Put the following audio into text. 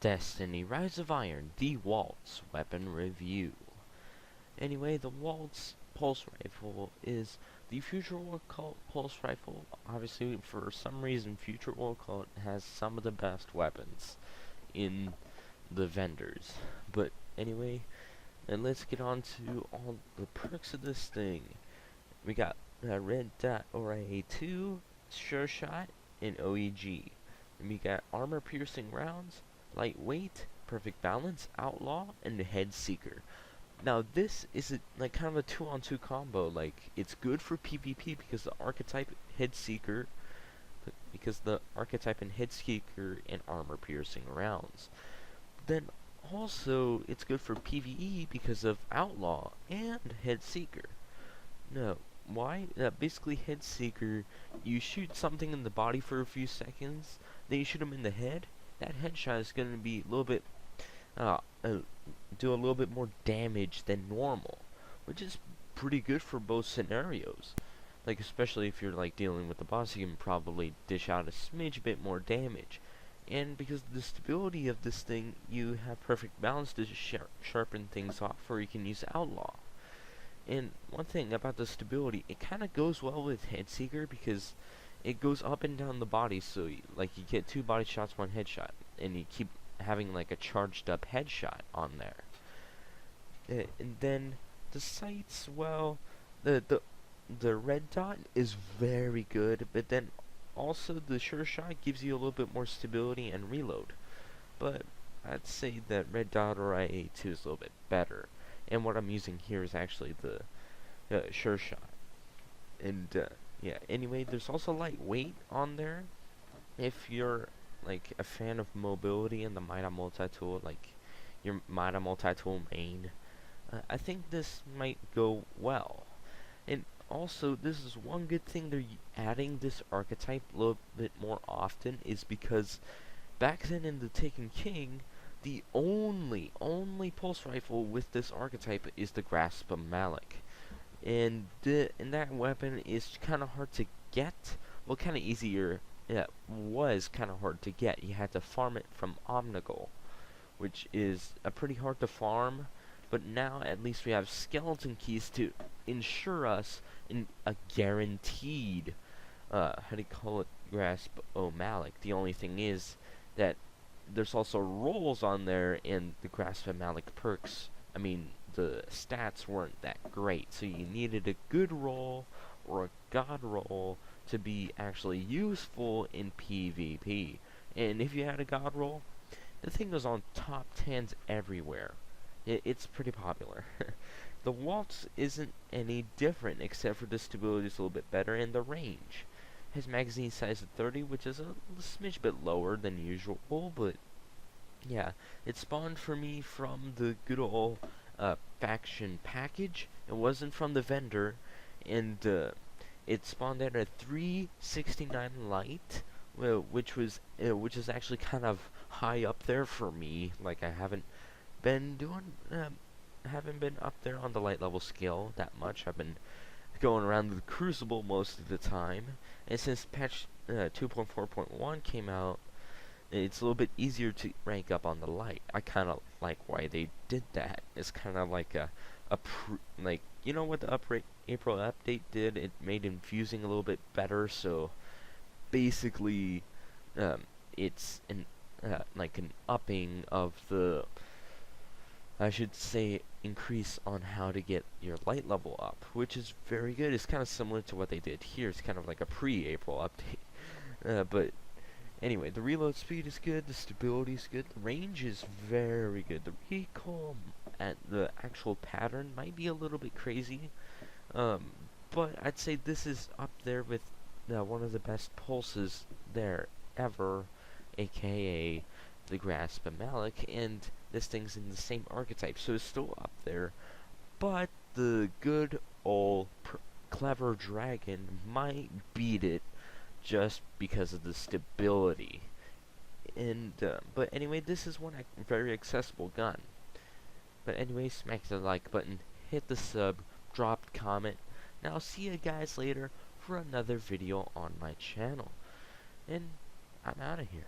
Destiny Rise of Iron, the WALTZ weapon review. Anyway, the WALTZ pulse rifle is the Future War Cult pulse rifle. Obviously, for some reason, Future War Cult has some of the best weapons in the vendors. But anyway, and let's get on to all the perks of this thing. We got red dot or A2, sure shot, and OEG. And we got armor piercing rounds, lightweight, perfect balance, outlaw, and the head seeker. Now this is like kind of a 2-on-2 combo. Like, it's good for PvP because the archetype head seeker, and head seeker and armor piercing rounds. Then also it's good for PvE because of outlaw and head seeker. No, why? Basically, head seeker, you shoot something in the body for a few seconds, then you shoot them in the head. That headshot is going to be a little bit, do a little bit more damage than normal, which is pretty good for both scenarios. Like, especially if you're like dealing with the boss, you can probably dish out a smidge bit more damage. And because of the stability of this thing, you have perfect balance to sharpen things off, or you can use outlaw. And one thing about the stability, it kind of goes well with head seeker because it goes up and down the body, so you get 2 body shots, 1 headshot, and you keep having like a charged up headshot on there. And then the sights, well, the red dot is very good, but then also the sure shot gives you a little bit more stability and reload. But I'd say that red dot or IA2 is a little bit better. And what I'm using here is actually the sure shot. And yeah, anyway, there's also lightweight on there. If you're like a fan of mobility and the Mida multi-tool, like your Mida multi-tool main, I think this might go well. And also, this is one good thing they're adding this archetype a little bit more often, is because back then in the Taken King, the only pulse rifle with this archetype is the Grasp of Malok. And that weapon is kind of hard to get. Well, kind of easier. Yeah, was kind of hard to get. You had to farm it from Omnigul, which is pretty hard to farm. But now at least we have skeleton keys to ensure us a guaranteed, how do you call it, Grasp of Malok. The only thing is that there's also rolls on there, and the Grasp of Malok perks, I mean, the stats weren't that great, so you needed a good roll or a god roll to be actually useful in PvP. And if you had a god roll, the thing was on top 10s everywhere. It's pretty popular. The WALTZ isn't any different, except for the stability is a little bit better, and the range has magazine size of 30, which is a smidge bit lower than usual, but yeah, it spawned for me from the good old faction package. It wasn't from the vendor, and it spawned at a 369 light, which is actually kind of high up there for me. Like, I haven't been up there on the light level scale that much. I've been going around the Crucible most of the time, and since patch 2.4.1 came out, it's a little bit easier to rank up on the light. I kind of like why they did that. It's kind of like like, you know what the April update did? It made infusing a little bit better, so basically it's like an upping of the, I should say, increase on how to get your light level up, which is very good. It's kind of similar to what they did here. It's kind of like a pre-April update. But anyway, the reload speed is good, the stability is good, the range is very good. The recoil at the actual pattern might be a little bit crazy, but I'd say this is up there with one of the best pulses there ever, aka the Grasp of Malok, and this thing's in the same archetype, so it's still up there. But the good old clever dragon might beat it just because of the stability. And but anyway, this is one very accessible gun. But anyway, smack the like button, hit the sub, drop comment. Now I'll see you guys later for another video on my channel. And I'm out of here.